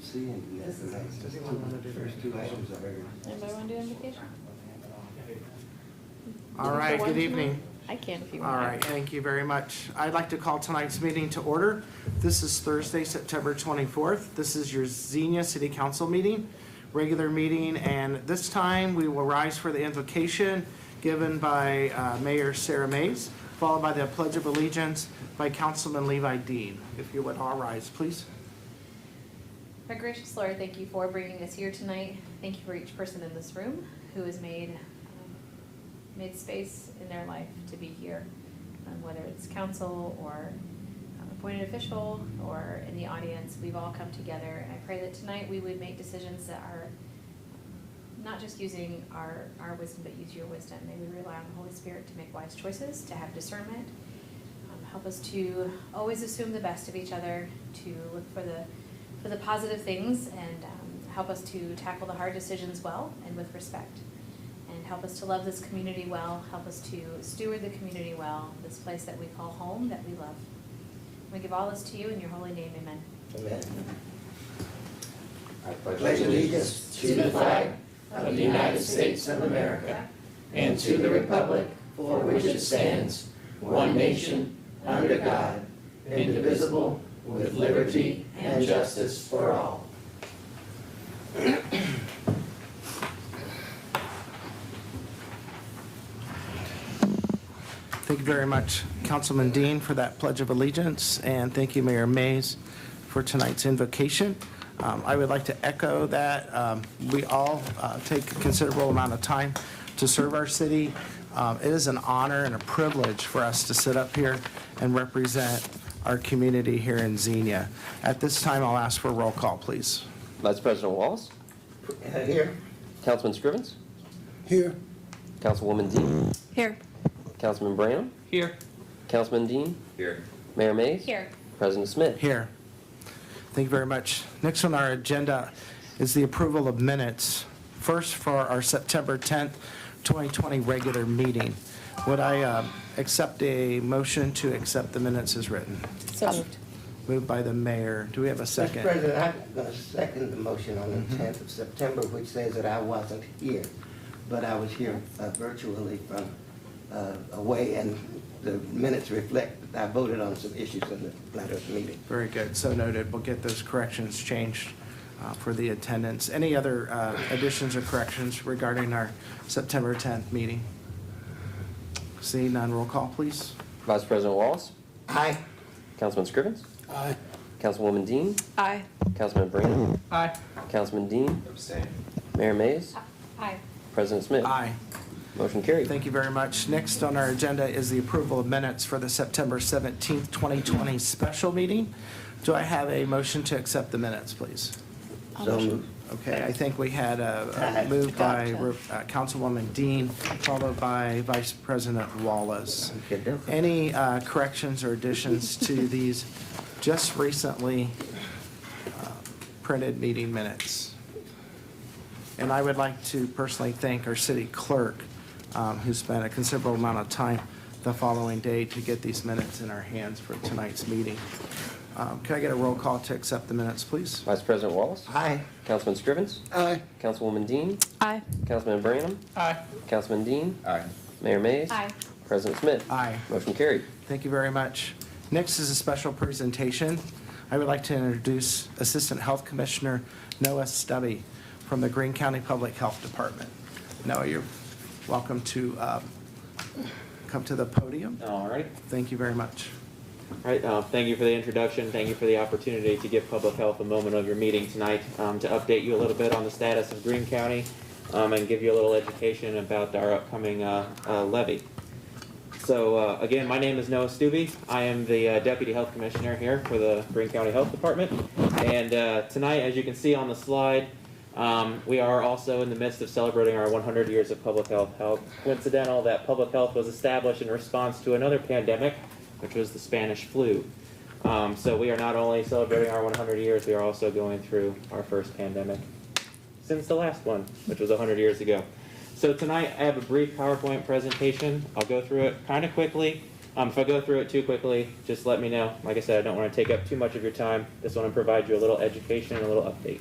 C and that's the next. First two items are. Anybody want to do invocation? All right, good evening. I can if you want. All right, thank you very much. I'd like to call tonight's meeting to order. This is Thursday, September 24th. This is your Xenia City Council meeting, regular meeting, and this time we will rise for the invocation given by Mayor Sarah Mays, followed by the Pledge of Allegiance by Councilman Levi Dean. If you would all rise, please. My gracious Lord, thank you for bringing us here tonight. Thank you for each person in this room who has made space in their life to be here, whether it's council or appointed official or in the audience. We've all come together, and I pray that tonight we would make decisions that are not just using our wisdom, but use your wisdom. May we rely on the Holy Spirit to make wise choices, to have discernment. Help us to always assume the best of each other, to look for the positive things, and help us to tackle the hard decisions well and with respect. And help us to love this community well, help us to steward the community well, this place that we call home, that we love. We give all this to you in your holy name, amen. Amen. I pledge allegiance to the flag of the United States of America and to the republic for which it stands, one nation, under God, indivisible, with liberty and justice for all. Thank you very much, Councilman Dean, for that Pledge of Allegiance, and thank you, Mayor Mays, for tonight's invocation. I would like to echo that we all take a considerable amount of time to serve our city. It is an honor and a privilege for us to sit up here and represent our community here in Xenia. At this time, I'll ask for a roll call, please. Vice President Wallace. Here. Councilman Scrivens. Here. Councilwoman Dean. Here. Councilman Branham. Here. Councilman Dean. Here. Mayor Mays. Here. President Smith. Here. Thank you very much. Next on our agenda is the approval of minutes. First, for our September 10th, 2020 regular meeting. Would I accept a motion to accept the minutes as written? So moved. Moved by the mayor. Do we have a Mr. second? President, I'm going to second the motion on the 10th of September, which says that I wasn't here, but I was here virtually from away, and the minutes reflect that I voted on some issues in the latter meeting. Very good. So noted. We'll get those corrections changed for the attendance. Any other additions or corrections regarding our September 10th meeting? Seeing none, roll call, please. Vice President Wallace. Aye. Councilman Scrivens. Aye. Councilwoman Dean. Aye. Councilman Branham. Aye. Councilman Dean. Abstain. Mayor Mays. Aye. President Smith. Aye. Motion carried. Thank you very much. Next on our agenda is the approval of minutes for the September 17th, 2020 special meeting. Do I have a motion to accept the minutes, please? So moved. Okay, I think we had a move by Councilwoman Dean, followed by Vice President Wallace. Any corrections or additions to these just recently printed meeting minutes? And I would like to personally thank our city clerk, who spent a considerable amount of time the following day to get these minutes in our hands for tonight's meeting. Can I get a roll call to accept the minutes, please? Vice President Wallace. Aye. Councilman Scrivens. Aye. Councilwoman Dean. Aye. Councilman Branham. Aye. Councilman Dean. Aye. Mayor Mays. Aye. President Smith. Aye. Motion carried. Thank you very much. Next is a special presentation. I would like to introduce Assistant Health Commissioner Noah Stubby from the Greene County Public Health Department. Noah, you're welcome to come to the podium. All right. Thank you very much. All right. Thank you for the introduction. Thank you for the opportunity to give Public Health a moment of your meeting tonight to update you a little bit on the status of Greene County and give you a little education about our upcoming levy. So again, my name is Noah Stubbe. I am the Deputy Health Commissioner here for the Greene County Health Department. And tonight, as you can see on the slide, we are also in the midst of celebrating our 100 years of public health. How coincidental that public health was established in response to another pandemic, which was the Spanish flu. So we are not only celebrating our 100 years, we are also going through our first pandemic since the last one, which was 100 years ago. So tonight I have a brief PowerPoint presentation. I'll go through it kind of quickly. If I go through it too quickly, just let me know. Like I said, I don't want to take up too much of your time. Just want to provide you a little education and a little update.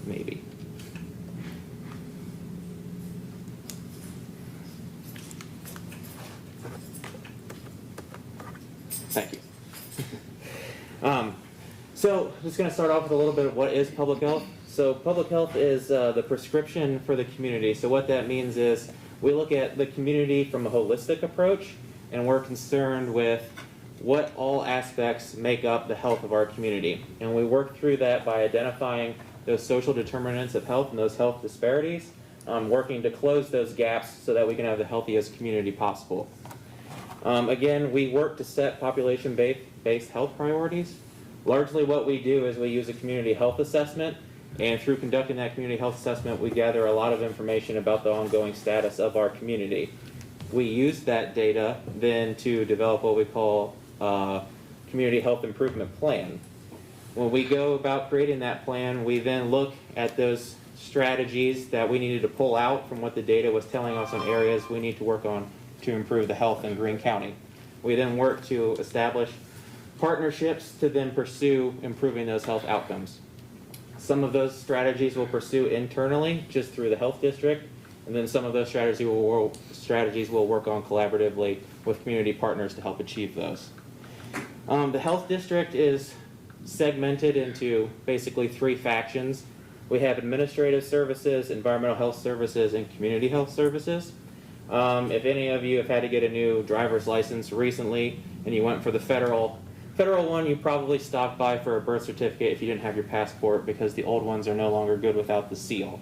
Maybe. Thank you. So I'm just going to start off with a little bit of what is public health. So public health is the prescription for the community. So what that means is we look at the community from a holistic approach, and we're concerned with what all aspects make up the health of our community. And we work through that by identifying those social determinants of health and those health disparities, working to close those gaps so that we can have the healthiest community possible. Again, we work to set population-based health priorities. Largely what we do is we use a community health assessment, and through conducting that community health assessment, we gather a lot of information about the ongoing status of our community. We use that data then to develop what we call a community health improvement plan. When we go about creating that plan, we then look at those strategies that we needed to pull out from what the data was telling us on areas we need to work on to improve the health in Greene County. We then work to establish partnerships to then pursue improving those health outcomes. Some of those strategies we'll pursue internally, just through the health district, and then some of those strategies we'll work on collaboratively with community partners to help achieve those. The health district is segmented into basically 3 factions. We have administrative services, environmental health services, and community health services. If any of you have had to get a new driver's license recently and you went for the federal one, you probably stopped by for a birth certificate if you didn't have your passport, because the old ones are no longer good without the seal.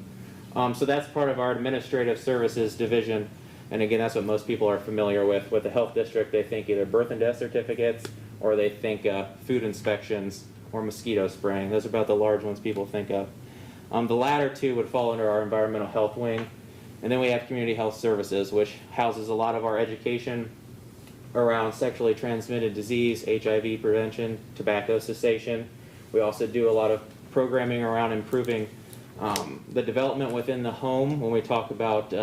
So that's part of our administrative services division, and again, that's what most people are familiar with. With the health district, they think either birth and death certificates, or they think food inspections or mosquito spraying. Those are about the large ones people think of. The latter 2 would fall under our environmental health wing. And then we have community health services, which houses a lot of our education around sexually transmitted disease, HIV prevention, tobacco cessation. We also do a lot of programming around improving the development within the home when we talk about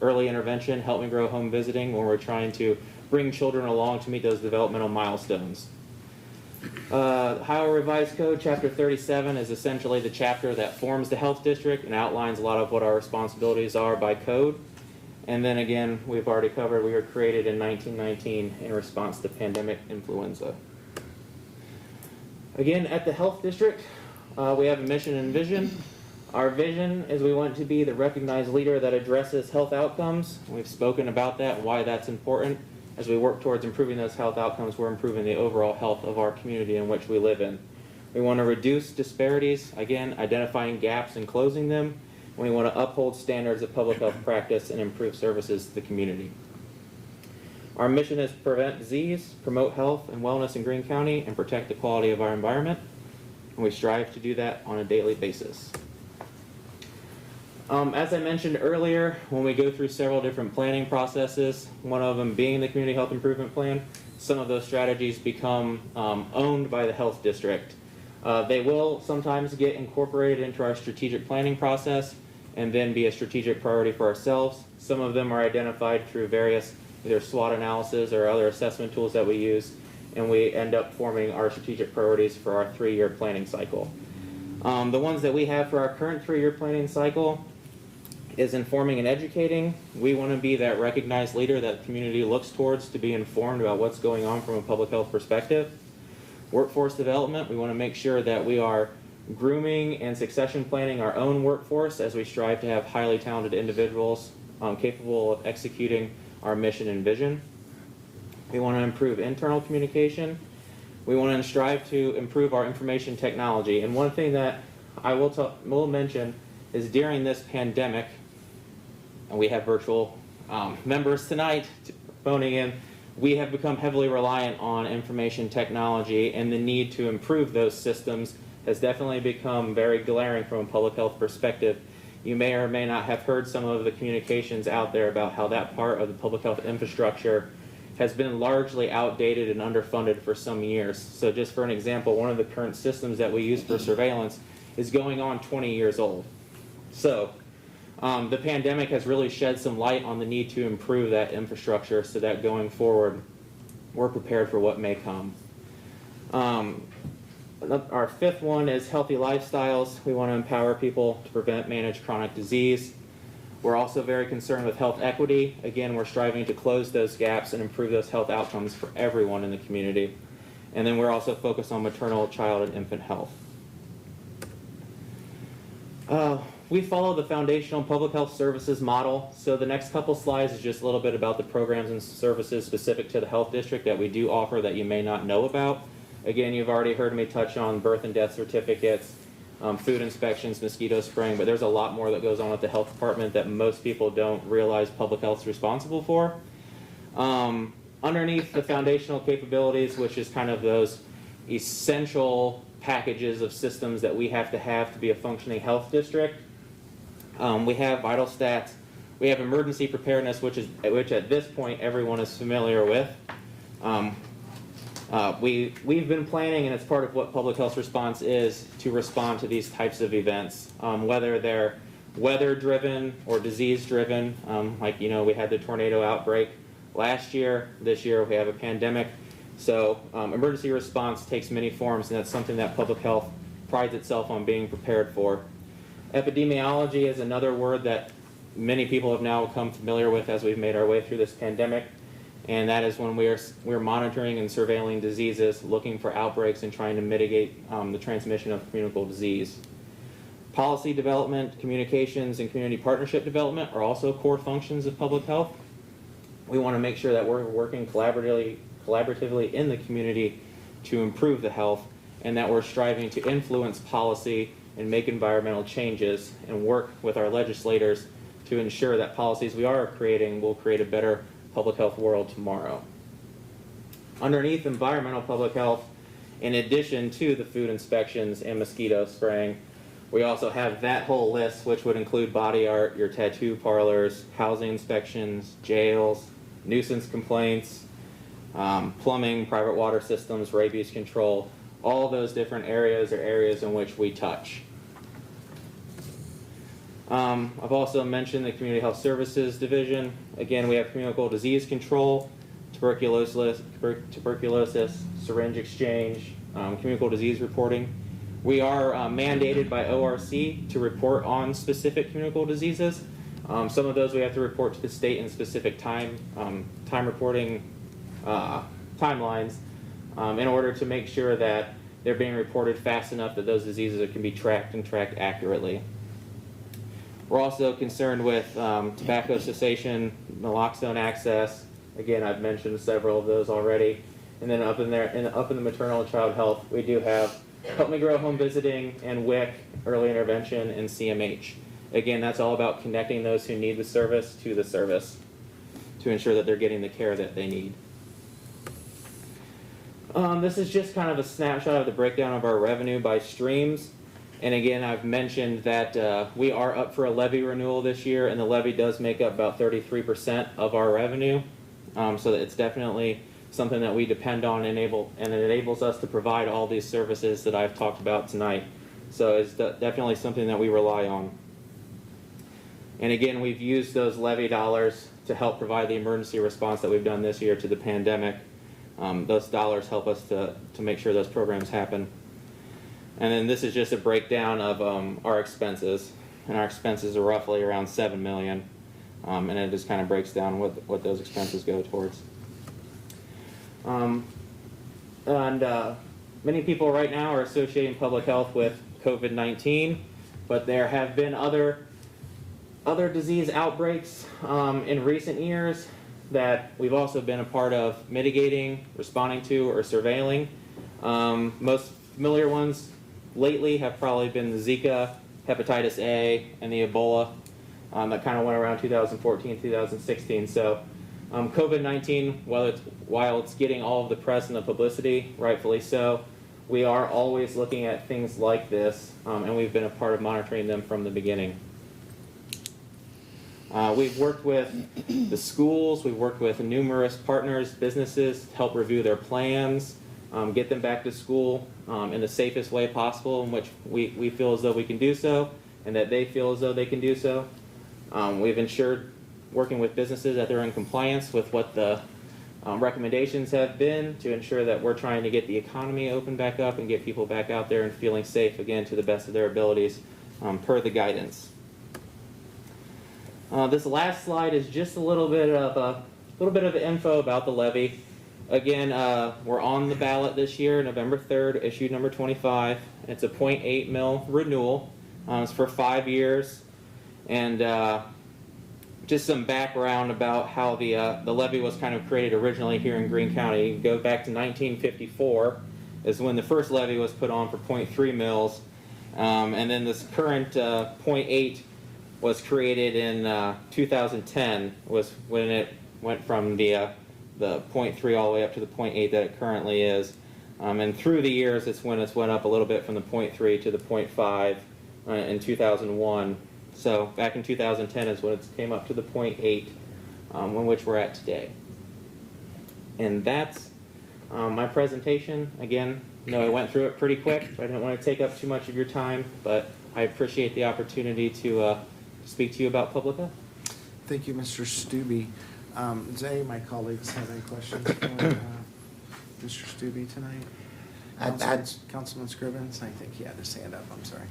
early intervention, help me grow home visiting, when we're trying to bring children along to meet those developmental milestones. Ohio Revised Code, Chapter 37, is essentially the chapter that forms the health district and outlines a lot of what our responsibilities are by code. And then again, we've already covered, we were created in 1919 in response to pandemic influenza. Again, at the health district, we have a mission and vision. Our vision is we want to be the recognized leader that addresses health outcomes. We've spoken about that and why that's important. As we work towards improving those health outcomes, we're improving the overall health of our community in which we live in. We want to reduce disparities, again, identifying gaps and closing them. We want to uphold standards of public health practice and improve services to the community. Our mission is to prevent disease, promote health and wellness in Greene County, and protect the quality of our environment. And we strive to do that on a daily basis. As I mentioned earlier, when we go through several different planning processes, one of them being the Community Health Improvement Plan, some of those strategies become owned by the health district. They will sometimes get incorporated into our strategic planning process and then be a strategic priority for ourselves. Some of them are identified through various either SWOT analysis or other assessment tools that we use, and we end up forming our strategic priorities for our 3-year planning cycle. The ones that we have for our current 3-year planning cycle is informing and educating. We want to be that recognized leader that the community looks towards to be informed about what's going on from a public health perspective. Workforce development, we want to make sure that we are grooming and succession planning our own workforce as we strive to have highly talented individuals capable of executing our mission and vision. We want to improve internal communication. We want to strive to improve our information technology. And one thing that I will mention is during this pandemic, and we have virtual members tonight phoning in, we have become heavily reliant on information technology, and the need to improve those systems has definitely become very glaring from a public health perspective You may or may not have heard some of the communications out there about how that part of the public health infrastructure has been largely outdated and underfunded for some years. So just for an example, one of the current systems that we use for surveillance is going on 20 years old. So the pandemic has really shed some light on the need to improve that infrastructure so that going forward, we're prepared for what may come. Our fifth one is healthy lifestyles. We want to empower people to prevent, manage chronic disease. We're also very concerned with health equity. Again, we're striving to close those gaps and improve those health outcomes for everyone in the community. And then we're also focused on maternal, child, and infant health. We follow the foundational public health services model. So the next couple slides is just a little bit about the programs and services specific to the health district that we do offer that you may not know about. Again, you've already heard me touch on birth and death certificates, food inspections, mosquito spraying, but there's a lot more that goes on at the health department that most people don't realize public health is responsible for. Underneath the foundational capabilities, which is kind of those essential packages of systems that we have to be a functioning health district, we have vital stats. We have emergency preparedness, which at this point everyone is familiar with. We've been planning, and it's part of what public health response is, to respond to these types of events, whether they're weather-driven or disease-driven. Like, you know, we had the tornado outbreak last year. This year we have a pandemic. So emergency response takes many forms, and that's something that public health prides itself on being prepared for. Epidemiology is another word that many people have now become familiar with as we've made our way through this pandemic. And that is when we're monitoring and surveilling diseases, looking for outbreaks and trying to mitigate the transmission of communicable disease. Policy development, communications, and community partnership development are also core functions of public health. We want to make sure that we're working collaboratively in the community to improve the health, and that we're striving to influence policy and make environmental changes and work with our legislators to ensure that policies we are creating will create a better public health world tomorrow. Underneath environmental public health, in addition to the food inspections and mosquito spraying, we also have that whole list, which would include body art, your tattoo parlors, housing inspections, jails, nuisance complaints, plumbing, private water systems, rabies control. All those different areas are areas in which we touch. I've also mentioned the Community Health Services Division. Again, we have communicable disease control, tuberculosis, syringe exchange, communicable disease reporting. We are mandated by ORC to report on specific communicable diseases. Some of those we have to report to the state in specific time reporting timelines in order to make sure that they're being reported fast enough that those diseases can be tracked accurately. We're also concerned with tobacco cessation, naloxone access. Again, I've mentioned several of those already. And then up in the maternal and child health, we do have Help Me Grow home visiting and WIC, early intervention, and CMH. Again, that's all about connecting those who need the service to ensure that they're getting the care that they need. This is just kind of a snapshot of the breakdown of our revenue by streams. And again, I've mentioned that we are up for a levy renewal this year, and the levy does make up about 33% of our revenue. So that it's definitely something that we depend on and it enables us to provide all these services that I've talked about tonight. So it's definitely something that we rely on. And again, we've used those levy dollars to help provide the emergency response that we've done this year to the pandemic. Those dollars help us to make sure those programs happen. And then this is just a breakdown of our expenses. And our expenses are roughly around $7 million. And it just kind of breaks down what those expenses go towards. Many people right now are associating public health with COVID-19, but there have been other disease outbreaks in recent years that we've also been a part of mitigating, responding to, or surveilling. Most familiar ones lately have probably been the Zika, hepatitis A, and the Ebola that kind of went around 2014, 2016. So COVID-19, while it's getting all of the press and the publicity, rightfully so, we are always looking at things like this, and we've been a part of monitoring them from the beginning. We've worked with the schools, we've worked with numerous partners, businesses, to help review their plans, get them back to school in the safest way possible, in which we feel as though we can do so, and that they feel as though they can do so. We've ensured working with businesses that they're in compliance with what the recommendations have been to ensure that we're trying to get the economy open back up and get people back out there and feeling safe again to the best of their abilities per the guidance. This last slide is just a little bit of info about the levy. Again, we're on the ballot this year, November 3rd, issue number 25. It's a 0.8 mil renewal. It's for 5 years, and just some background about how the levy was kind of created originally here in Greene County. You can go back to 1954 is when the first levy was put on for 0.3 mils, and then this current 0.8 was created in 2010 was when it went from the 0.3 all the way up to the 0.8 that it currently is. And through the years, it's when it's went up a little bit from the 0.3 to the 0.5 in 2001. So back in 2010 is when it came up to the 0.8, in which we're at today. And that's my presentation. Again, I went through it pretty quick. I didn't want to take up too much of your time, but I appreciate the opportunity to speak to you about public health. Thank you, Mr. Stubbe. Does any of my colleagues have any questions for Mr. Stubbe tonight? Councilman Scrivens, I think he had his hand up, I'm sorry.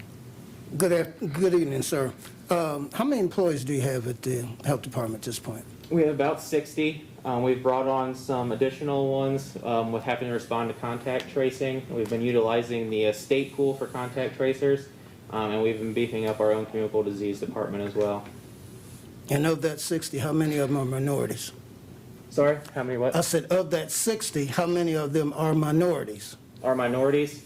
Good evening, sir. How many employees do you have at the health department at this point? We have about 60. We've brought on some additional ones with having to respond to contact tracing. We've been utilizing the state pool for contact tracers, and we've been beefing up our own communicable disease department as well. And of that 60, how many of them are minorities? Sorry, how many what? I said, of that 60, how many of them are minorities? Are minorities?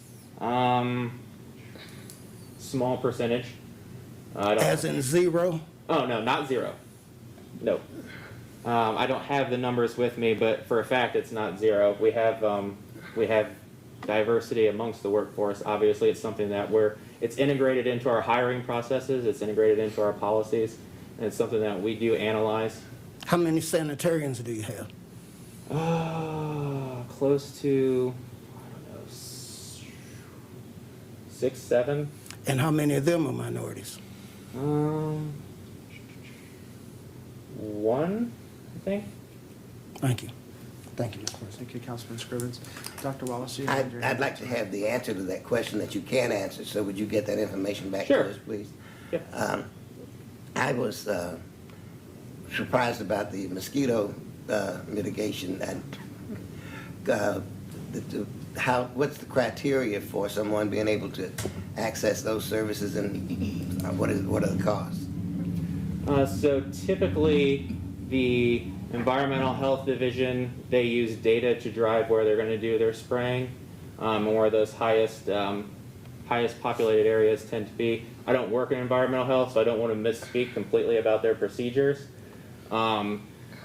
Small percentage. As in 0? Oh, no, not 0. No. I don't have the numbers with me, but for a fact it's not 0. We have diversity amongst the workforce. Obviously, it's something that it's integrated into our hiring processes, it's integrated into our policies, and it's something that we do analyze. How many sanitarians do you have? Close to, I don't know, 6, 7. And how many of them are minorities? 1, I think. Thank you. Thank you, Mr. President. Thank you, Councilman Scrivens. Dr. Wallace, you had your hand I'd like to have the answer to that question that you can answer, so would you get that information back Sure. to us, please? Yeah. I was surprised about the mosquito mitigation and what's the criteria for someone being able to access those services, and what are the costs? So typically, the Environmental Health Division, they use data to drive where they're going to do their spraying, and where those highest populated areas tend to be. I don't work in environmental health, so I don't want to misspeak completely about their procedures.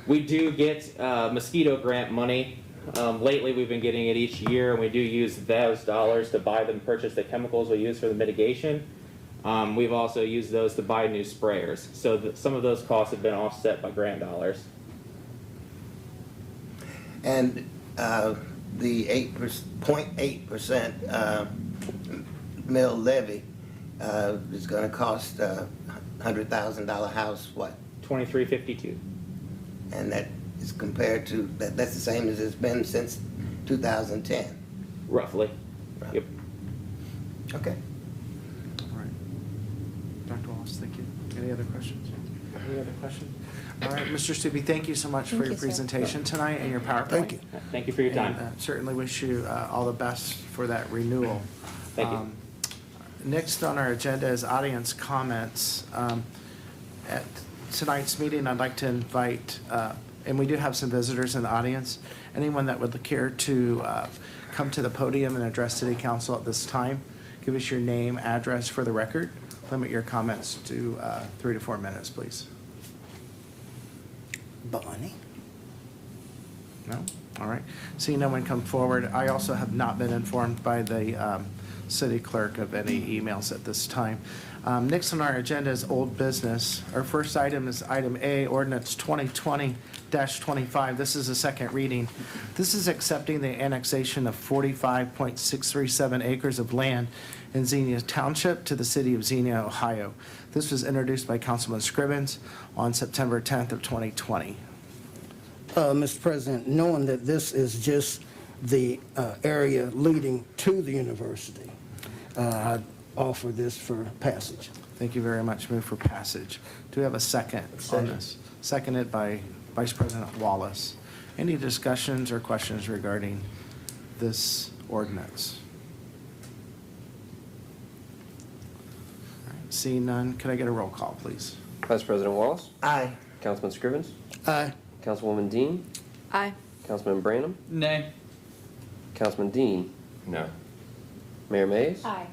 We do get mosquito grant money. Lately, we've been getting it each year, and we do use those dollars to buy them, purchase the chemicals we use for the mitigation. We've also used those to buy new sprayers. So some of those costs have been offset by grant dollars. And the 0.8% mill levy is going to cost $100,000 house what? $23.52. And that is compared to that's the same as it's been since 2010. Roughly. Yep. Okay. All right. Dr. Wallace, thank you. Any other questions? Any other questions? All right, Mr. Stubbe, thank you so much for Thank your you, sir. presentation tonight and your PowerPoint. Thank you. Thank you for your time. And, certainly wish you all the best for that renewal. Thank you. Next on our agenda is audience comments. At tonight's meeting, I'd like to invite, and we do have some visitors in the audience, anyone that would care to come to the podium and address City Council at this time. Give us your name, address for the record. Limit your comments to 3 to 4 minutes, please. Bonnie? No? All right. Seeing no one come forward, I also have not been informed by the city clerk of any emails at this time. Next on our agenda is old business. Our first item is item A, ordinance 2020-25. This is a second reading. This is accepting the annexation of 45.637 acres of land in Xenia Township to the city of Xenia, Ohio. This was introduced by Councilman Scrivens on September 10th of 2020. Mr. President, knowing that this is just the area leading to the university, I offer this for passage. Thank you very much. Move for passage. Do we have a second on this? Seconded by Vice President Wallace. Any discussions or questions regarding this ordinance? All right, seeing none, could I get a roll call, please? Vice President Wallace, Aye. Councilman Scrivens, Aye. Councilwoman Dean, Aye. Councilman Branham, Nay. Councilman Dean, No. Mayor Mays, Aye.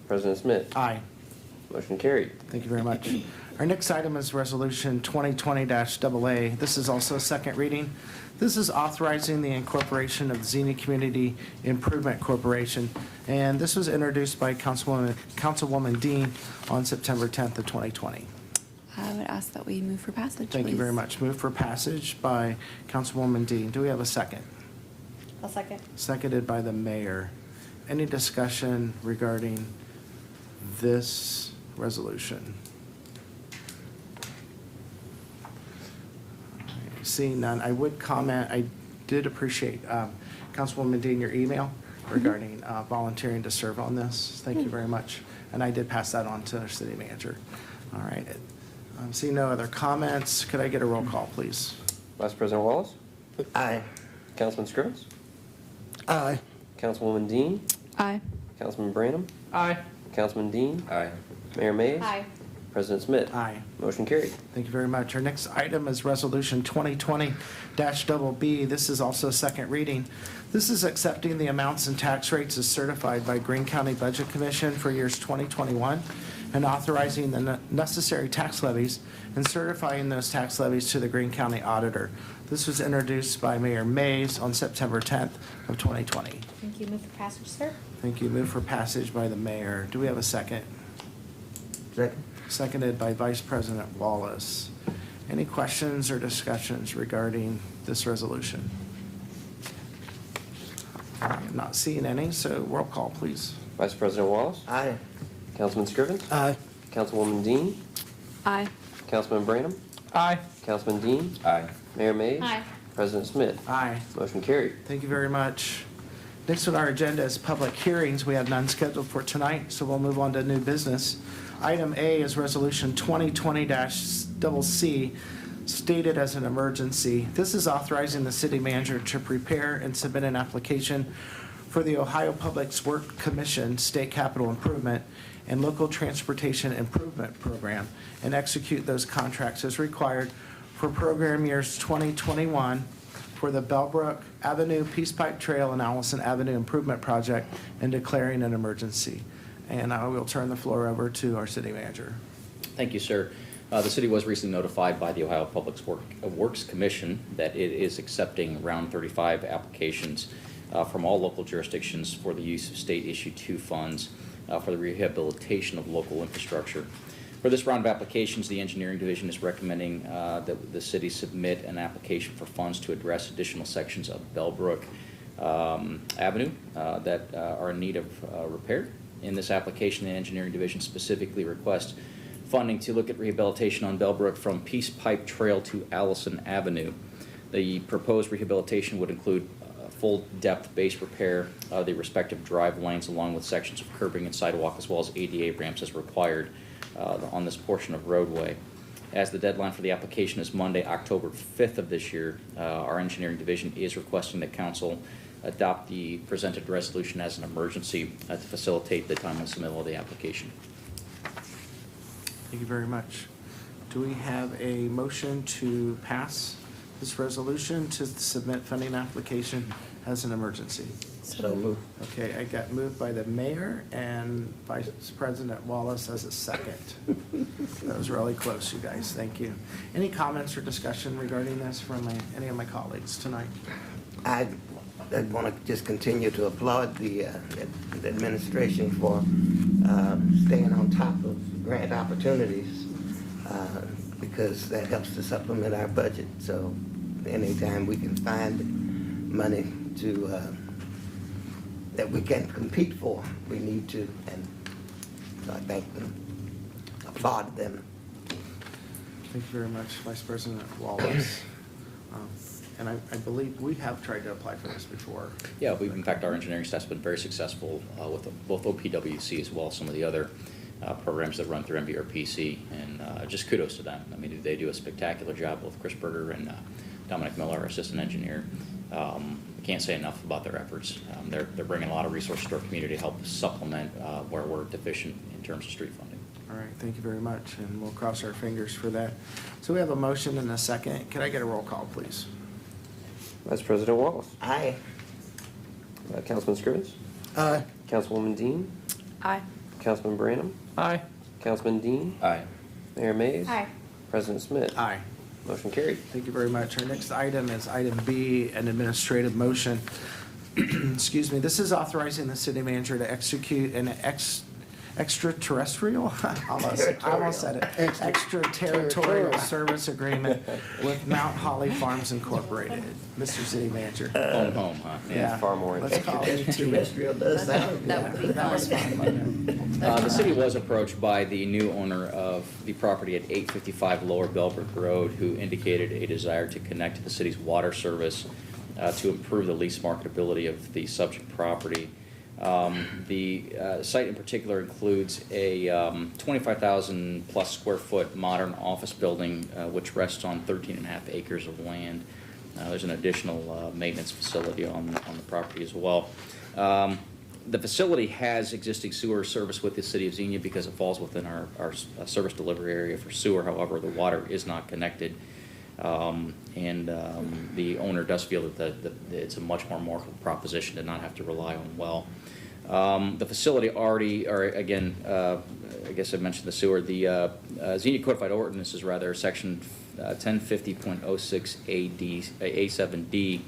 President Smith. Aye. Motion carried. Thank you very much. Our next item is Resolution 2020-AA. This is also a second reading. This is authorizing the incorporation of the Xenia Community Improvement Corporation, and this was introduced by Councilwoman Dean on September 10th of 2020. I would ask that we move for passage, Thank you very please. much. Move for passage by Councilwoman Dean. Do we have a second? I'll second. Seconded by the mayor. Any discussion regarding this resolution? Seeing none, I would comment, I did appreciate Councilwoman Dean, your email regarding volunteering to serve on this. Thank you very much. And I did pass that on to our city manager. All right. Seeing no other comments, could I get a roll call, please? Vice President Wallace, Aye. Councilman Scrivens, Aye. Councilwoman Dean, Aye. Councilman Branham, Aye. Councilman Dean, Aye. Mayor Mays, Aye. President Smith. Aye. Motion carried. Thank you very much. Our next item is Resolution 2020-BB. This is also a second reading. This is accepting the amounts and tax rates as certified by Greene County Budget Commission for years 2021 and authorizing the necessary tax levies and certifying those tax levies to the Greene County Auditor. This was introduced by Mayor Mays on September 10th of 2020. Thank you. Move for passage, sir. Thank you. Move for passage by the mayor. Do we have a second? Second. Seconded by Vice President Wallace. Any questions or discussions regarding this resolution? I'm not seeing any, so roll call, please. Vice President Wallace, Aye. Councilman Scrivens, Aye. Councilwoman Dean, Aye. Councilman Branham, Aye. Councilman Dean, Aye. Mayor Mays, Aye. President Smith. Aye. Motion carried. Thank you very much. Next on our agenda is public hearings. We have none scheduled for tonight, so we'll move on to new business. Item A is Resolution 2020-CC, stated as an emergency. This is authorizing the city manager to prepare and submit an application for the Ohio Public Works Commission State Capital Improvement and Local Transportation Improvement Program and execute those contracts as required for program years 2021 for the Bellbrook Avenue Peace Pipe Trail and Allison Avenue Improvement Project and declaring an emergency. And I will turn the floor over to our city manager. Thank you, sir. The city was recently notified by the Ohio Public Works Commission that it is accepting Round 35 applications from all local jurisdictions for the use of state-issued 2 funds for the rehabilitation of local infrastructure. For this round of applications, the engineering division is recommending that the city submit an application for funds to address additional sections of Bellbrook Avenue that are in need of repair. In this application, the engineering division specifically requests funding to look at rehabilitation on Bellbrook from Peace Pipe Trail to Allison Avenue. The proposed rehabilitation would include full depth base repair of the respective drive lanes along with sections of curbing and sidewalk as well as ADA ramps as required on this portion of roadway. As the deadline for the application is Monday, October 5th of this year, our engineering division is requesting that council adopt the presented resolution as an emergency to facilitate the timely submittal of the application. Thank you very much. Do we have a motion to pass this resolution to submit funding application as an emergency? So moved. Okay, I got moved by the mayor and Vice President Wallace as a second. That was really close, you guys. Thank you. Any comments or discussion regarding this from any of my colleagues tonight? I I want to just continue to applaud the administration for staying on top of grant opportunities because that helps to supplement our budget. So anytime we can find money to that we can compete for, we need to, and so I thank them, applaud them. Thank you very much, Vice President Wallace. And I believe we have tried to apply for this before. Yeah, in fact, our engineering staff's been very successful with both OPWC as well as some of the other programs that run through MVRPC, and just kudos to them. I mean, they do a spectacular job, both Chris Berger and Dominic Miller, our assistant engineer. Can't say enough about their efforts. They're bringing a lot of resources to our community to help supplement where we're deficient in terms of street funding. All right, thank you very much, and we'll cross our fingers for that. So we have a motion and a second. Can I get a roll call, please? Vice President Wallace. Aye. Councilman Scrivens. Aye. Councilwoman Dean. Aye. Councilman Branham. Aye. Councilman Dean. Aye. Mayor Mays. Aye. President Smith. Aye. Motion carried. Thank you very much. Our next item is item B, an administrative motion. Excuse me. This is authorizing the city manager to execute an extraterrestrial, I almost said it, extraterritorial service agreement with Mount Holly Farms Incorporated. Mr. City Manager. Home, huh? Yeah. Far more Let's call it Terrestrial does sound. That would be That was fun. The city was approached by the new owner of the property at 855 Lower Bellbrook Road, who indicated a desire to connect to the city's water service to improve the lease marketability of the subject property. The site in particular includes a 25,000 plus square foot modern office building which rests on 13.5 acres of land. There's an additional maintenance facility on the property as well. The facility has existing sewer service with the city of Xenia because it falls within our service delivery area for sewer. However, the water is not connected. The owner does feel that it's a much more marketable proposition to not have to rely on well. The facility already, or again, I guess I mentioned the sewer, the Xenia Codified Ordinances, rather, section 1050.06 A7D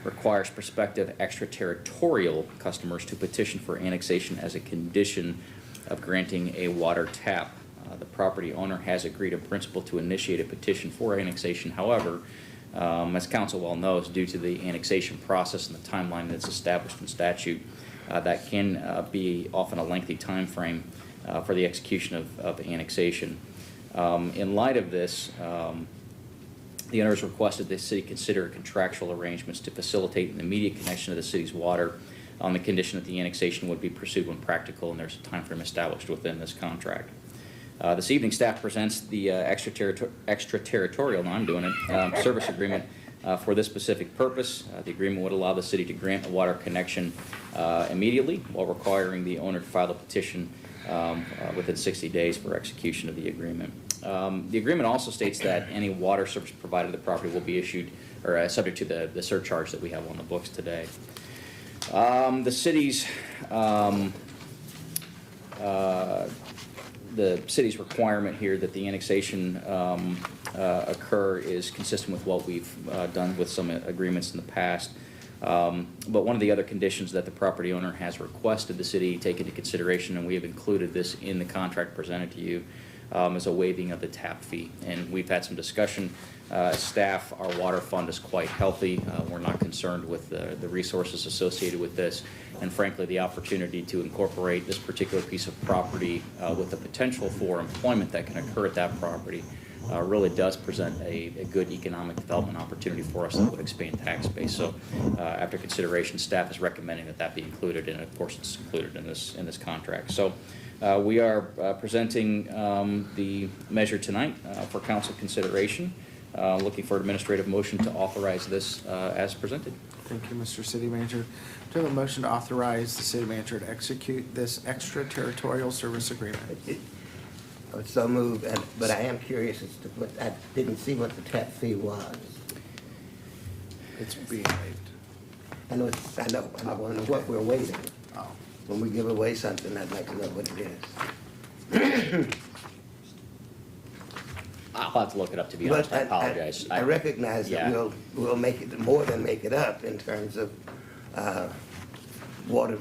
requires prospective extraterritorial customers to petition for annexation as a condition of granting a water tap. The property owner has agreed in principle to initiate a petition for annexation. However, as council well knows, due to the annexation process and the timeline that's established in statute, that can be often a lengthy time frame for the execution of annexation. In light of this, the owner has requested the city consider contractual arrangements to facilitate an immediate connection to the city's water on the condition that the annexation would be pursued when practical, and there's a time frame established within this contract. This evening, staff presents the extraterritorial, no, I'm doing it, service agreement for this specific purpose. The agreement would allow the city to grant a water connection immediately while requiring the owner to file a petition within 60 days for execution of the agreement. The agreement also states that any water service provided to the property will be issued or subject to the surcharge that we have on the books today. The city's requirement here that the annexation occur is consistent with what we've done with some agreements in the past. But one of the other conditions that the property owner has requested the city take into consideration, and we have included this in the contract presented to you, is a waiving of the tap fee. And we've had some discussion. Staff, our water fund is quite healthy. We're not concerned with the resources associated with this. And frankly, the opportunity to incorporate this particular piece of property with the potential for employment that can occur at that property really does present a good economic development opportunity for us that would expand tax base. So after consideration, staff is recommending that that be included, and of course it's included in this contract. So we are presenting the measure tonight for council consideration. Looking for an administrative motion to authorize this as presented. Thank you, Mr. City Manager. Do you have a motion to authorize the city manager to execute this extraterritorial service agreement? I would so move, but I am curious as to what, I didn't see what the tap fee was. It's being waived. I know, I want to know what we're waiving. Oh. When we give away something, I'd like to know what it is. I'll have to look it up, to be honest. I apologize. I recognize that Yeah. we'll make it, more than make it up in terms of water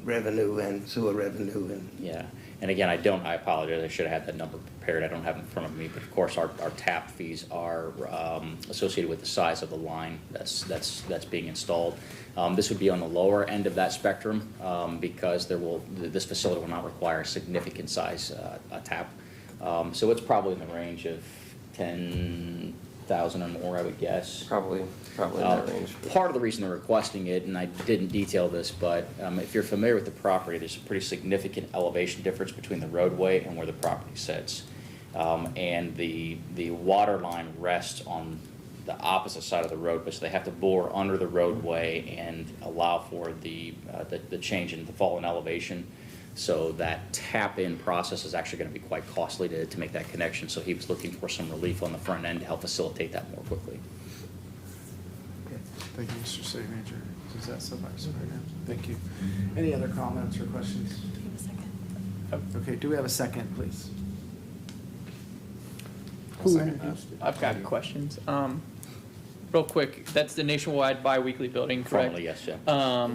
revenue and sewer revenue and Yeah, and again, I apologize, I should have had that number prepared, I don't have it in front of me, but of course, our tap fees are associated with the size of the line that's being installed. This would be on the lower end of that spectrum, because this facility will not require a significant size tap. So it's probably in the range of 10,000 or more, I would guess. Probably in that range. Part of the reason they're requesting it, and I didn't detail this, but if you're familiar with the property, there's a pretty significant elevation difference between the roadway and where the property sits. And the water line rests on the opposite side of the roadway, so they have to bore under the roadway and allow for the change in the fall in elevation. So that tap-in process is actually going to be quite costly to make that connection. So he was looking for some relief on the front end to help facilitate that more quickly. Thank you, Mr. City Manager. Does that suffice right now? Thank you. Any other comments or questions? Do you have a second? Okay, do we have a second, please? Who introduced it? I've got questions. Real quick, that's the nationwide bi-weekly building, correct? Formally, yes, yeah.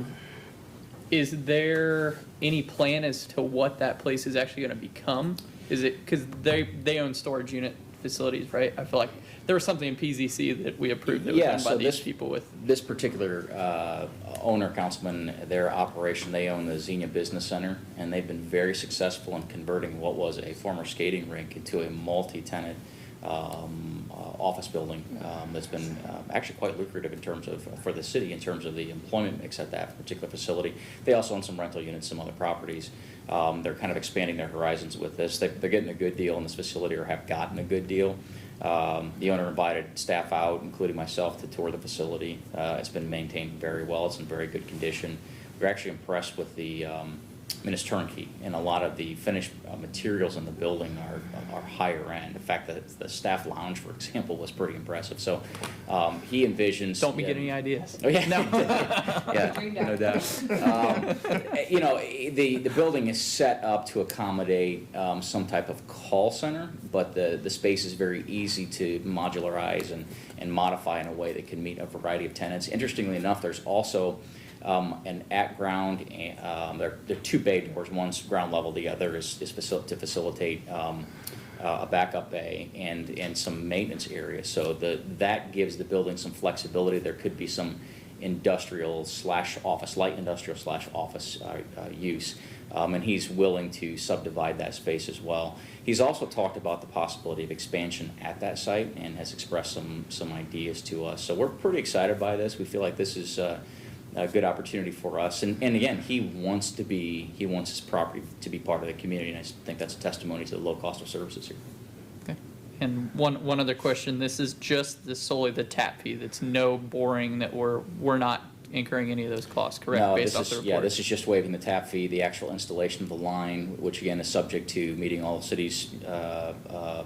Is there any plan as to what that place is actually gonna become? Is it, because they own storage unit facilities, right? I feel like there was something in PZC that we approved that was Yeah, done by so these this- people with. This particular owner, councilman, their operation, they own the Xenia Business Center, and they've been very successful in converting what was a former skating rink into a multi-tenant office building that's been actually quite lucrative in terms of, for the city, in terms of the employment mix at that particular facility. They also own some rental units, some other properties. They're kind of expanding their horizons with this. They're getting a good deal in this facility, or have gotten a good deal. The owner invited staff out, including myself, to tour the facility. It's been maintained very well. It's in very good condition. We're actually impressed with the, I mean, it's turnkey, and a lot of the finished materials in the building are higher end. In fact, the staff lounge, for example, was pretty impressive. So he envisions. Don't be getting any ideas. Oh, yeah, no. Yeah, no doubt. You know, the building is set up to accommodate some type of call center, but the space is very easy to modularize and modify in a way that can meet a variety of tenants. Interestingly enough, there's also an at-ground, there are two bay doors. One's ground level, the other is to facilitate a backup bay and some maintenance areas. So that gives the building some flexibility. There could be some industrial / office, light industrial / office use, and he's willing to subdivide that space as well. He's also talked about the possibility of expansion at that site and has expressed some ideas to us. So we're pretty excited by this. We feel like this is a good opportunity for us, and again, he wants his property to be part of the community, and I think that's a testimony to the low cost of services here. Okay. And one other question, this is just solely the tap fee, that's no boring, that we're not incurring any of those costs, correct? No, based off the report? this is just waiving the tap fee. The actual installation of the line, which again is subject to meeting all the city's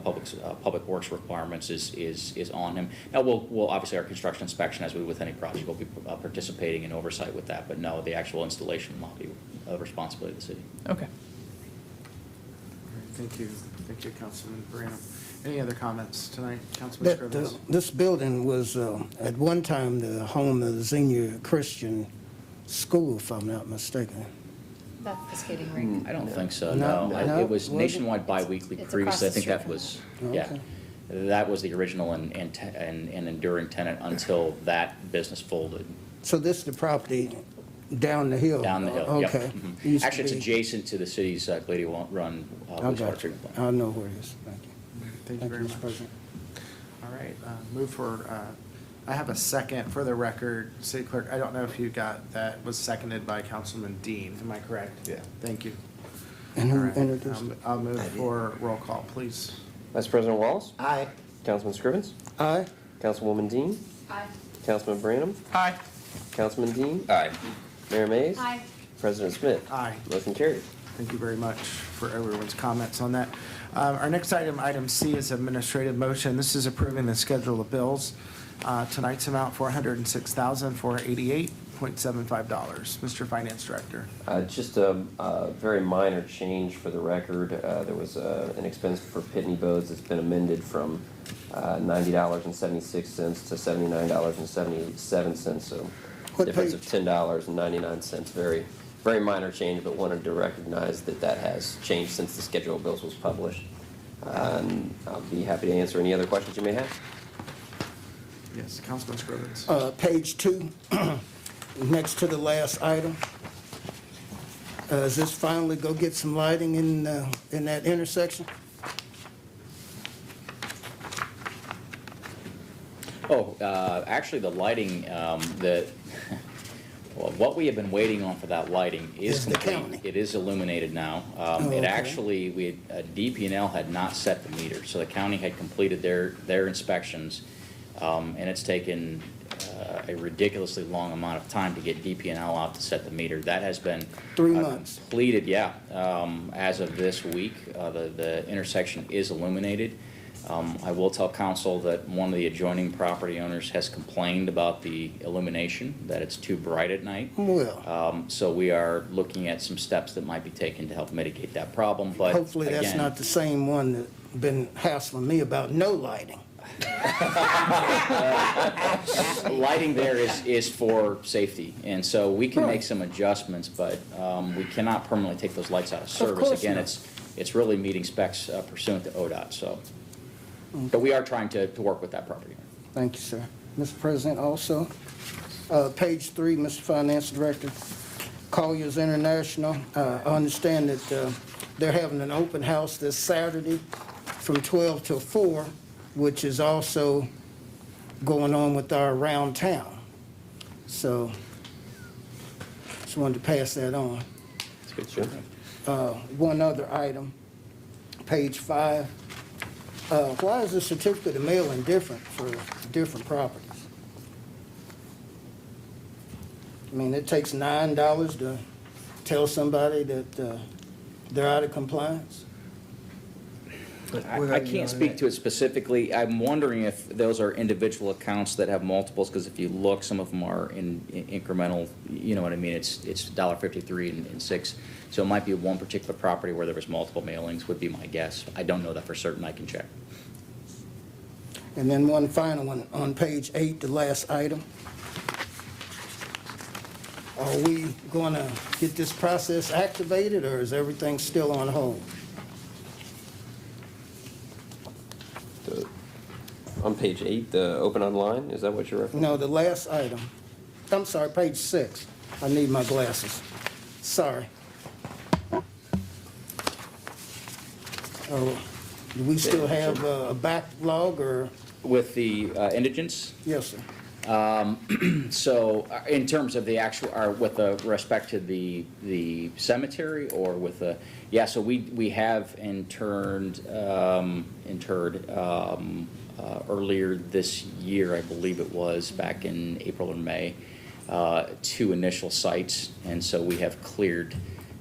public works requirements, is on him. Now, we'll obviously, our construction inspection, as we would with any project, will be participating in oversight with that, but no, the actual installation will not be a responsibility of the city. Okay. Thank you, Councilman Branham. Any other comments tonight, Councilman Scrivens? This building was, at one time, the home of the Xenia Christian School, if I'm not mistaken. That's the skating rink. I don't think so, No, no. no, It was was it? nationwide bi-weekly It's previously. I across the think that street was, from yeah. Okay. That was the original and enduring tenant until that business folded. So this is the property down the hill? Down the hill, yep. Okay. Mhm. Used to Actually, it's be- adjacent to the city's Glady Run I wastewater got you. treatment plant. I know where it is. Thank you. Thank you very Mr. much. President. All right, move for, I have a second for the record. City Clerk, I don't know if you got, that was seconded by Councilman Dean, am I correct? Yeah. Thank you. And All who right, introduced it? I'll move for roll call, please. Vice President Wallace, Aye. Councilman Scrivens, Aye. Councilwoman Dean, Aye. Councilman Branham, Aye. Councilman Dean, Aye. Mayor Mays, Aye. President Smith. Aye. Motion carries. Thank you very much for everyone's comments on that. Our next item, item C, is administrative motion. This is approving the schedule of bills. Tonight's amount, $406,488.75. Mr. Finance Director. Just a very minor change for the record. There was an expense for Pitney Bowes that's been amended from $90.76 to $79.77. So What difference of page? $10.99. Very, very minor change, but wanted to recognize that that has changed since the schedule of bills was published. And I'll be happy to answer any other questions you may have. Yes, Councilman Scrivens. Page 2, next to the last item. Is this finally go get some lighting in that intersection? Actually, the lighting, well, what we have been waiting on for that lighting is Is the complete. county. It is illuminated now. It okay. actually, DP&L had not set the meter, so the county had completed their inspections, and it's taken a ridiculously long amount of time to get DP&L out to set the meter. That has been 3 months. completed, yeah. As of this week, the intersection is illuminated. I will tell council that one of the adjoining property owners has complained about the illumination, that it's too bright at night. Well, So we are looking at some steps that might be taken to help mitigate that problem, but hopefully that's again, not the same one that been hassling me about no lighting. lighting there is for safety, and so we can make Right. some adjustments, but we cannot permanently take those lights out of service. course Again, not. it's really meeting specs pursuant to ODOT, so. But we are trying to work with that property owner. Thank you, sir. Mr. President, also, page 3, Mr. Finance Director, Collier's International. I understand that they're having an open house this Saturday from 12 till 4, which is also going on with our Round Town. So, just wanted to pass that on. That's good, sure. One other item, page 5. Why is the certificate of mailing different for different properties? I mean, it takes $9 to tell somebody that they're out of compliance? I can't speak to it specifically. I'm wondering if those are individual accounts that have multiples, because if you look, some of them are in incremental, you know what I mean? It's $1.53 and 6. So it might be one particular property where there was multiple mailings, would be my guess. I don't know that for certain. I can check. And then one final one, on page 8, the last item. Are we going to get this process activated, or is everything still on hold? On page 8, the open online, is that what you're referencing? No, the last item. I'm sorry, page 6. I need my glasses. Sorry. Oh, do we still have a backlog, or? With the indigents, Yes, sir. so in terms of the actual, or with respect to the cemetery, or with the, yeah, so we have interred earlier this year, I believe it was, back in April or May, 2 initial sites, and so we have cleared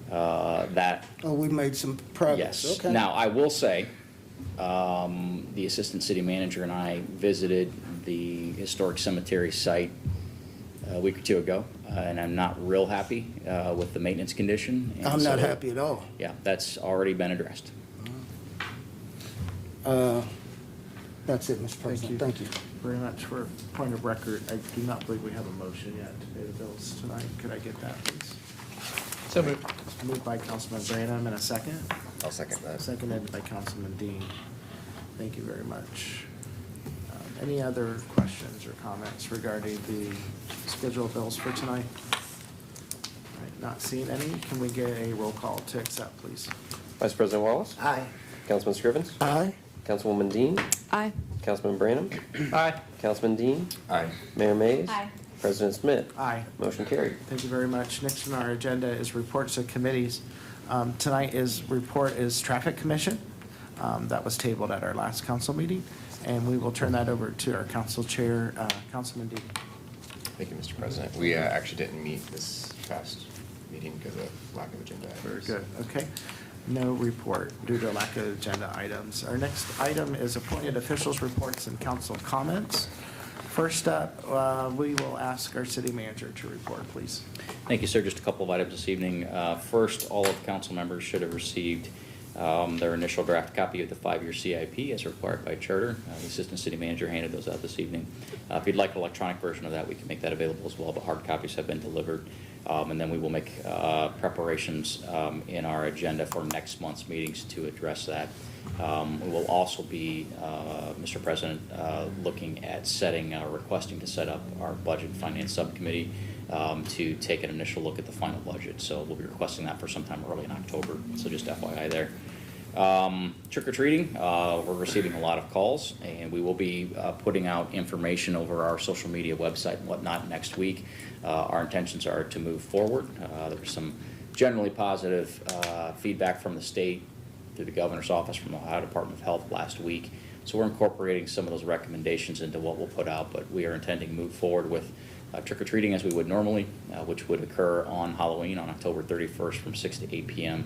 that. Oh, we made some progress. Yes. Okay. Now, I will say, the assistant city manager and I visited the historic cemetery site a week or 2 ago, and I'm not real happy with the maintenance condition. And I'm not so, happy at all. Yeah, that's already been addressed. That's it, Mr. President. Thank you. Very much. For point of record, I do not believe we have a motion yet to pay the bills tonight. Could I get that, please? So moved. Moved by Councilman Branham, and a second. I'll second that. Seconded by Councilman Dean. Thank you very much. Any other questions or comments regarding the scheduled bills for tonight? All right, not seeing any. Can we get a roll call to accept, please? Vice President Wallace? Aye. Councilman Scrivens? Aye. Councilwoman Dean? Aye. Councilman Branham? Aye. Councilman Dean? Aye. Mayor Mays? Aye. President Smith? Aye. Motion carried. Thank you very much. Next on our agenda is reports of committees. Tonight report is Traffic Commission. That was tabled at our last council meeting, and we will turn that over to our council chair, Councilman Dean. Thank you, Mr. President. We actually didn't meet this past meeting because of lack of agenda items. Very good, okay. No report due to lack of agenda items. Our next item is appointed officials' reports and council comments. First up, we will ask our city manager to report, please. Thank you, sir. Just a couple of items this evening. First, all of the council members should have received their initial draft copy of the 5-year CIP as required by charter. The Assistant City Manager handed those out this evening. If you'd like an electronic version of that, we can make that available as well, but hard copies have been delivered. And then we will make preparations in our agenda for next month's meetings to address that. We will also be, Mr. President, looking at requesting to set up our Budget and Finance Subcommittee to take an initial look at the final budget. So we'll be requesting that for sometime early in October, so just FYI there. Trick-or-treating, we're receiving a lot of calls, and we will be putting out information over our social media website and whatnot next week. Our intentions are to move forward. There was some generally positive feedback from the state through the governor's office, from the Ohio Department of Health last week. So we're incorporating some of those recommendations into what we'll put out, but we are intending to move forward with trick-or-treating as we would normally, which would occur on Halloween on October 31st from 6 to 8 p.m.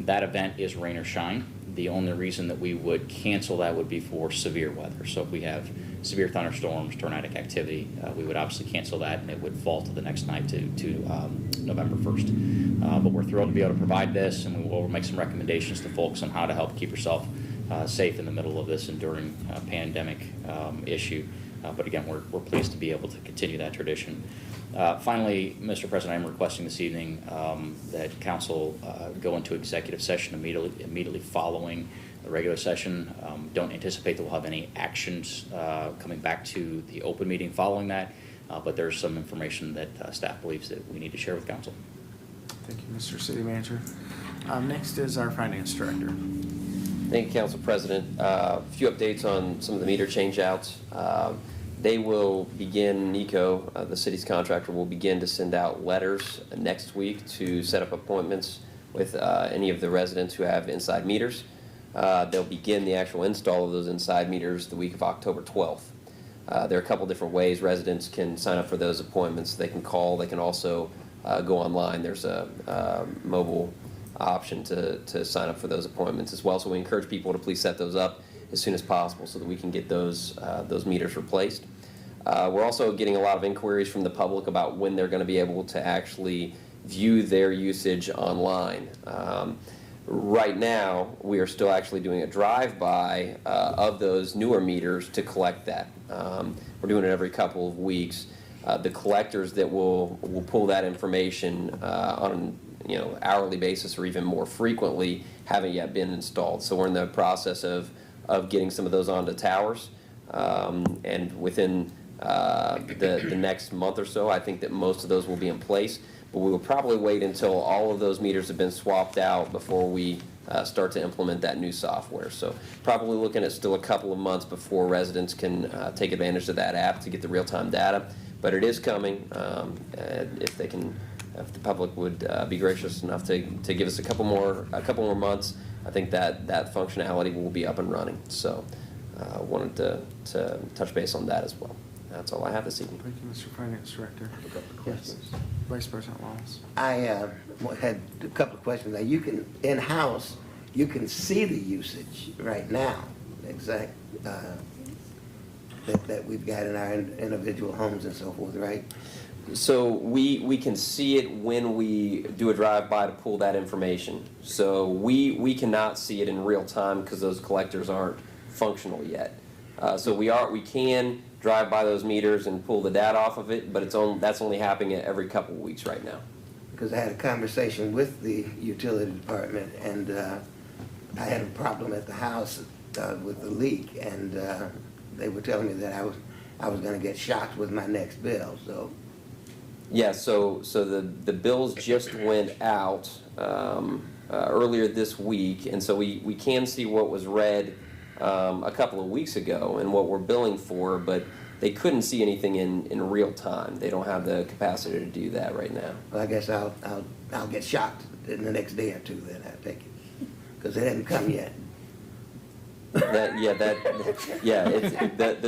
That event is rain or shine. The only reason that we would cancel that would be for severe weather. So if we have severe thunderstorms, tornadic activity, we would obviously cancel that, and it would fall to the next night to November 1st. But we're thrilled to be able to provide this, and we will make some recommendations to folks on how to help keep yourself safe in the middle of this enduring pandemic issue. But again, we're pleased to be able to continue that tradition. Finally, Mr. President, I'm requesting this evening that council go into executive session immediately following the regular session. Don't anticipate that we'll have any actions coming back to the open meeting following that, but there's some information that staff believes that we need to share with council. Thank you, Mr. City Manager. Next is our Finance Director. Thank you, Council President. A few updates on some of the meter changeouts. They will begin, NECO, the city's contractor, will begin to send out letters next week to set up appointments with any of the residents who have inside meters. They'll begin the actual install of those inside meters the week of October 12th. There are a couple different ways residents can sign up for those appointments. They can call, they can also go online. There's a mobile option to sign up for those appointments as well. So we encourage people to please set those up as soon as possible so that we can get those meters replaced. We're also getting a lot of inquiries from the public about when they're going to be able to actually view their usage online. Right now, we are still actually doing a drive-by of those newer meters to collect that. We're doing it every couple of weeks. The collectors that will pull that information on hourly basis or even more frequently haven't yet been installed. So we're in the process of getting some of those onto towers, and within the next month or so, I think that most of those will be in place. But we will probably wait until all of those meters have been swapped out before we start to implement that new software. So probably looking at still a couple of months before residents can take advantage of that app to get the real-time data. But it is coming. If the public would be gracious enough to give us a couple more months, I think that functionality will be up and running. So wanted to touch base on that as well. That's all I have this evening. Thank you, Mr. Finance Director. Yes. Vice President Wallace. I had a couple of questions. Now, you can, in-house, you can see the usage right now, exact, that we've got in our individual homes and so forth, right? So we can see it when we do a drive-by to pull that information. So we cannot see it in real time because those collectors aren't functional yet. So we can drive by those meters and pull the data off of it, but that's only happening every couple of weeks right now. Because I had a conversation with the utility department, and I had a problem at the house with the leak, and they were telling me that I was going to get shocked with my next bill. So. Yeah. So the bills just went out earlier this week, and so we can see what was read a couple of weeks ago and what we're billing for, but they couldn't see anything in real time. They don't have the capacity to do that right now. Well, I guess I'll get shocked in the next day or two. Then I take it because it hasn't come yet. The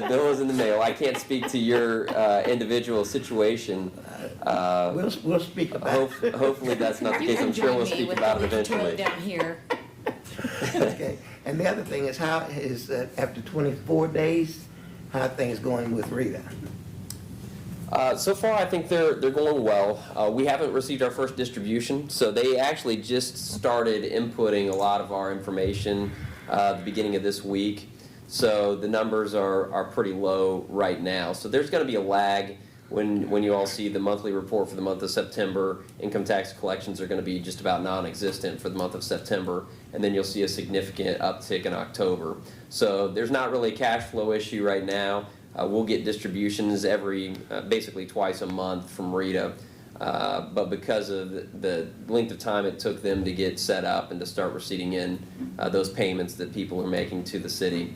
bill is in the mail. I can't speak to your individual situation. We'll speak about it. Hopefully that's not the You case. can I'm sure join we'll me speak with about the it leaky toilet eventually. down here. Okay. And the other thing is, how is after 24 days, how are things going with Rita? So far, I think they're going well. We haven't received our first distribution, so they actually just started inputting a lot of our information the beginning of this week. So the numbers are pretty low right now. So there's going to be a lag when you all see the monthly report for the month of September. Income tax collections are going to be just about non-existent for the month of September, and then you'll see a significant uptick in October. So there's not really a cash flow issue right now. We'll get distributions basically twice a month from Rita, but because of the length of time it took them to get set up and to start receiving in those payments that people are making to the city,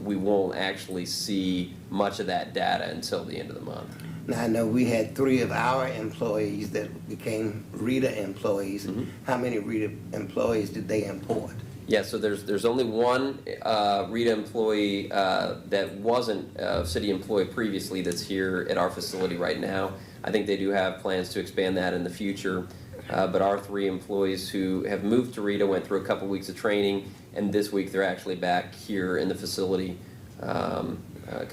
we won't actually see much of that data until the end of the month. Now, I know we had 3 of our employees that became Rita employees. How many Rita employees did they import? Yeah, so there's only one Rita employee that wasn't a city employee previously that's here at our facility right now. I think they do have plans to expand that in the future. But our 3 employees who have moved to Rita went through a couple weeks of training, and this week they're actually back here in the facility, kind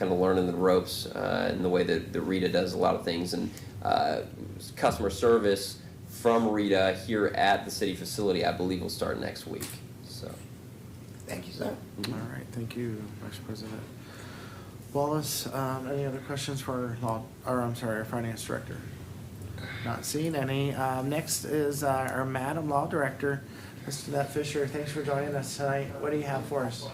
of learning the ropes and the way that Rita does a lot of things. And customer service from Rita here at the city facility, I believe, will start next week. So, Thank you, sir. All right, thank you, Vice President Wallace. Any other questions for our Finance Director? Not seeing any. Next is our Madam Law Director, Ms. Jeanette Fisher. Thanks for joining us tonight. What do you have for us?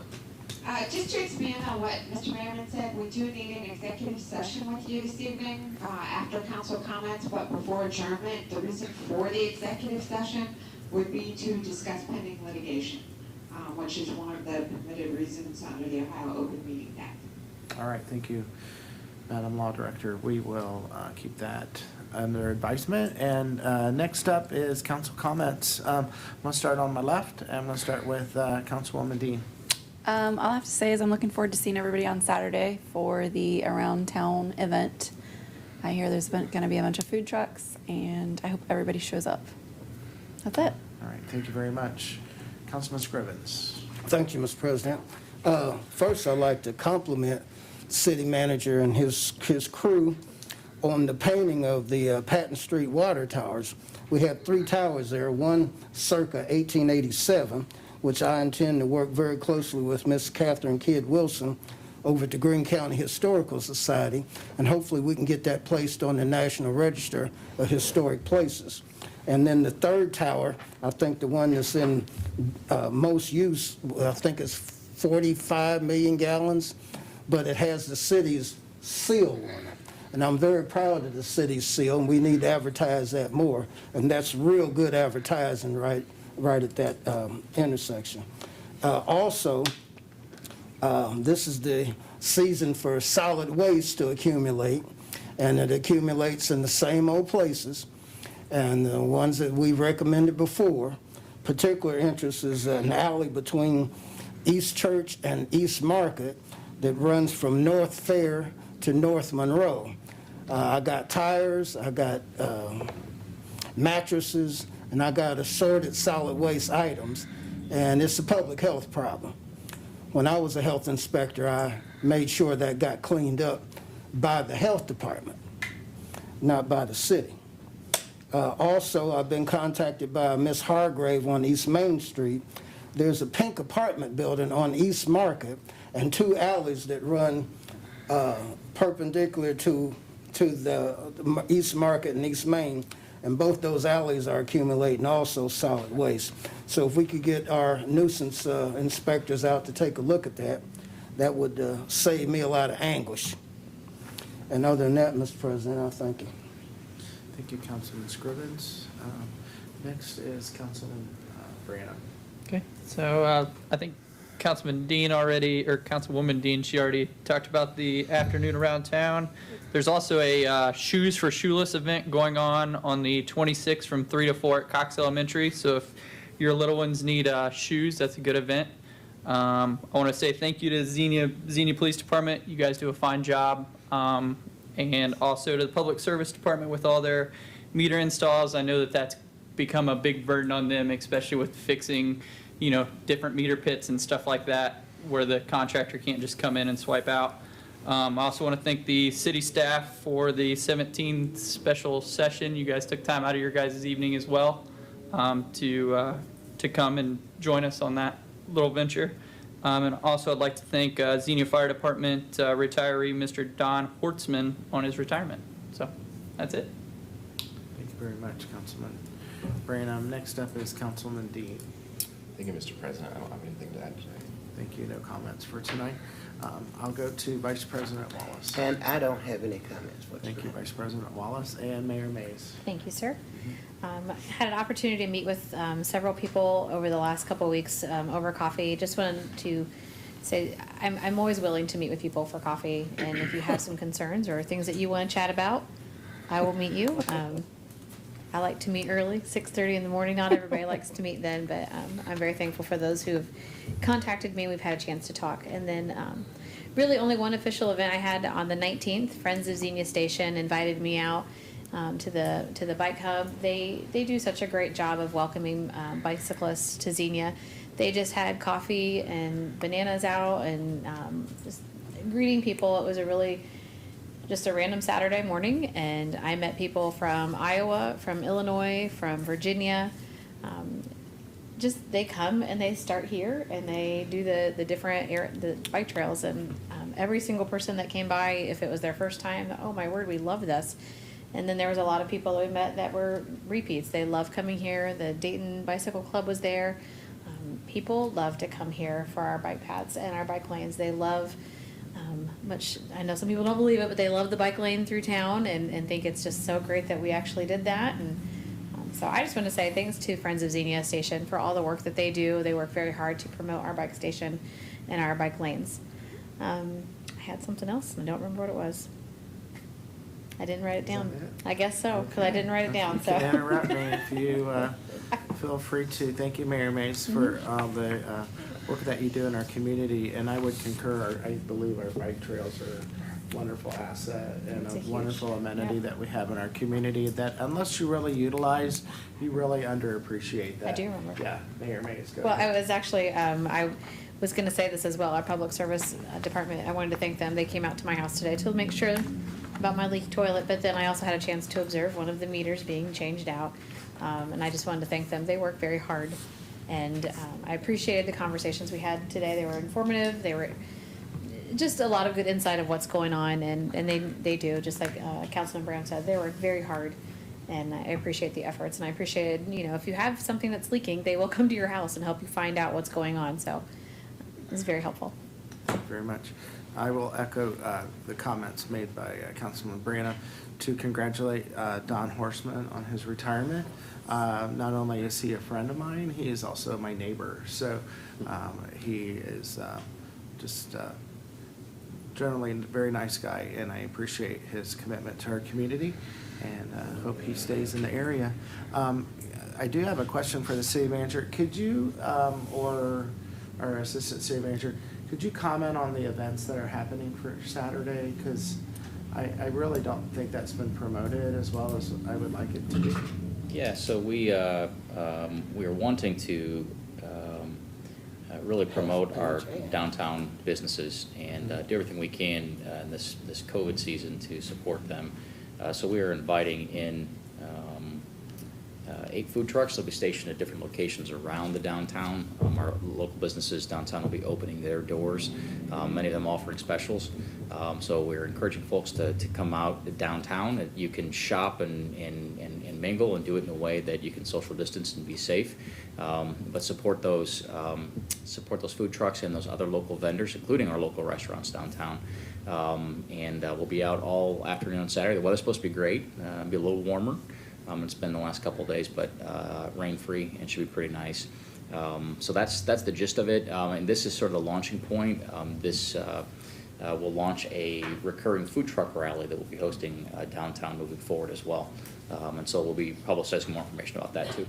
Just to expand on what Mr. Merriman said, we do need an executive session with you this evening after council comments, but before adjournment. The reason for the executive session would be to discuss pending litigation, which is one of the permitted reasons under the Ohio Open Meeting Act. All right, thank you, Madam Law Director. We will keep that under advisement. And next up is council comments. I'm going to start on my left, and I'm going to start with Councilwoman Dean. All I have to say is I'm looking forward to seeing everybody on Saturday for the Around Town event. I hear there's going to be a bunch of food trucks, and I hope everybody shows up. That's it. All right, thank you very much. Councilman Scrivens. Thank you, Mr. President. First, I'd like to compliment city manager and his crew on the painting of the Patton Street water towers. We had 3 towers there, one circa 1887, which I intend to work very closely with Miss Catherine Kidd Wilson over at the Greene County Historical Society, and hopefully we can get that placed on the National Register of Historic Places. And then the 3rd tower, I think the one that's in most use, I think it's 45 million gallons, but it has the city's seal on it. And I'm very proud of the city's seal, and we need to advertise that more. And that's real good advertising right at that intersection. Also, this is the season for solid waste to accumulate, and it accumulates in the same old places. And the ones that we recommended before, particular interest is an alley between East Church and East Market that runs from North Fair to North Monroe. I got tires, I got mattresses, and I got assorted solid waste items, and it's a public health problem. When I was a health inspector, I made sure that got cleaned up by the health department, not by the city. Also, I've been contacted by Miss Hargrave on East Main Street. There's a pink apartment building on East Market and 2 alleys that run perpendicular to the East Market and East Main, and both those alleys are accumulating also solid waste. So if we could get our nuisance inspectors out to take a look at that, that would save me a lot of anguish. And other than that, Mr. President, I thank you. Thank you, Councilman Scrivens. Next is Councilman Brianna. Okay, so I think Councilwoman Dean, she already talked about the afternoon around town. There's also a Shoes for Shoeless event going on the 26th from 3 to 4 at Cox Elementary. So if your little ones need shoes, that's a good event. I want to say thank you to Xenia Police Department. You guys do a fine job. And also to the Public Service Department with all their meter installs. I know that that's become a big burden on them, especially with fixing, different meter pits and stuff like that, where the contractor can't just come in and swipe out. I also want to thank the city staff for the 17th special session. You guys took time out of your guys' evening as well to come and join us on that little venture. And also I'd like to thank Xenia Fire Department retiree Mr. Don Hortzman on his retirement. So that's it. Thank you very much, Councilman Branham. Next up is Councilman Dean. Thank you, Mr. President. I don't have anything to add today. Thank you. No comments for tonight. I'll go to Vice President Wallace. And I don't have any comments whatsoever. Thank you, Vice President Wallace, and Mayor Mays. Thank you, sir. Had an opportunity to meet with several people over the last couple of weeks over coffee. Just wanted to say I'm always willing to meet with people for coffee, and if you have some concerns or things that you want to chat about, I will meet you. I like to meet early, 6:30 in the morning. Not everybody likes to meet then, but I'm very thankful for those who have contacted me. We've had a chance to talk. And then really only one official event I had on the 19th. Friends of Xenia Station invited me out to the bike hub. They do such a great job of welcoming bicyclists to Xenia. They just had coffee and bananas out and just greeting people. It was just a random Saturday morning, and I met people from Iowa, from Illinois, from Virginia. They come and they start here and they do the different the bike trails, and every single person that came by, if it was their first time, oh my word, we love this. And then there was a lot of people that we met that were repeats. They love coming here. The Dayton Bicycle Club was there. People love to come here for our bike paths and our bike lanes. They love much, I know some people don't believe it, but they love the bike lane through town and think it's just so great that we actually did that. And so I just want to say thanks to Friends of Xenia Station for all the work that they do. They work very hard to promote our bike station and our bike lanes. I had something else and I don't remember what it was. I didn't write it down. I guess so, because I didn't write it down. You can interrupt me if you feel free to. Thank you, Mayor Mays, for all the work that you do in our community. And I would concur, I believe our bike trails are a wonderful asset and It's a a huge- wonderful amenity yeah. that we have in our community that unless you really utilize, you really underappreciate that. I do remember. Yeah, Mayor Mays, go Well, I ahead. was actually, I was gonna say this as well, our public service department, I wanted to thank them. They came out to my house today to make sure about my leaky toilet, but then I also had a chance to observe one of the meters being changed out. And I just wanted to thank them. They work very hard. And I appreciated the conversations we had today. They were informative. They were just a lot of good insight of what's going on. And they do, just like Councilman Brown said, they work very hard. And I appreciate the efforts. And I appreciated, if you have something that's leaking, they will come to your house and help you find out what's going on. So it's very helpful. Thank you very much. I will echo the comments made by Councilman Branham to congratulate Don Horstman on his retirement. Not only is he a friend of mine, he is also my neighbor. So he is just generally a very nice guy, and I appreciate his commitment to our community and hope he stays in the area. I do have a question for the city manager. Could you, or our assistant city manager, could you comment on the events that are happening for Saturday? Because I really don't think that's been promoted as well as I would like it to be. Yeah, so we are wanting to really promote our downtown businesses and do everything we can in this COVID season to support them. So we are inviting in 8 food trucks. They'll be stationed at different locations around the downtown. Our local businesses downtown will be opening their doors, many of them offering specials. So we're encouraging folks to come out downtown. You can shop and mingle and do it in a way that you can social distance and be safe. But support those food trucks and those other local vendors, including our local restaurants downtown. And we'll be out all afternoon on Saturday. The weather's supposed to be great. Be a little warmer. It's been the last couple of days, but rain-free and should be pretty nice. So that's the gist of it. And this is sort of the launching point. We'll launch a recurring food truck rally that we'll be hosting downtown moving forward as well. And so we'll be publicizing more information about that too.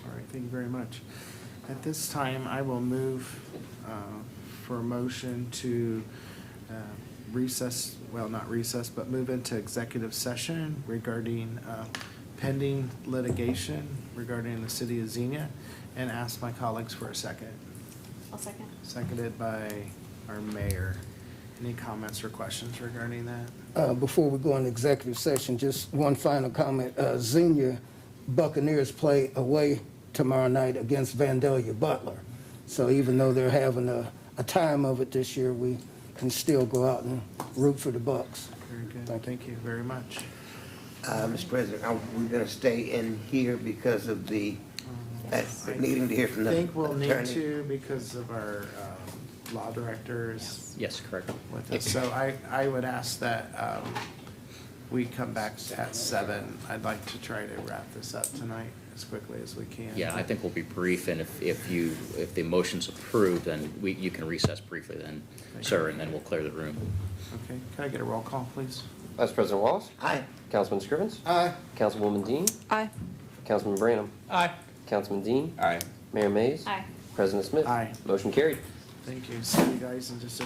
All right, thank you very much. At this time, I will move for a motion to recess, well, not recess, but move into executive session regarding pending litigation regarding the city of Xenia, and ask my colleagues for a second. I'll second. Seconded by our mayor. Any comments or questions regarding that? Before we go into executive session, just one final comment. Xenia Buccaneers play away tomorrow night against Vandalia Butler. So even though they're having a time of it this year, we can still go out and root for the Bucks. Very good. Thank you very much. Mr. President, we're going to stay in here because of the, needing to hear from the I attorney. think we'll need to because of our law directors Yes, correct. with us. So I would ask that we come back at 7. I'd like to try to wrap this up tonight as quickly as we can. Yeah, I think we'll be brief, and if the motion's approved, then you can recess briefly then, sir, and then we'll clear the room. Okay, can I get a roll call, please? Vice President Wallace? Aye. Councilman Scrivens? Aye. Councilwoman Dean? Aye. Councilman Branham? Aye. Councilman Dean? Aye. Mayor Mays? Aye. President Smith? Aye. Motion carried. Thank you. See you guys in just a few.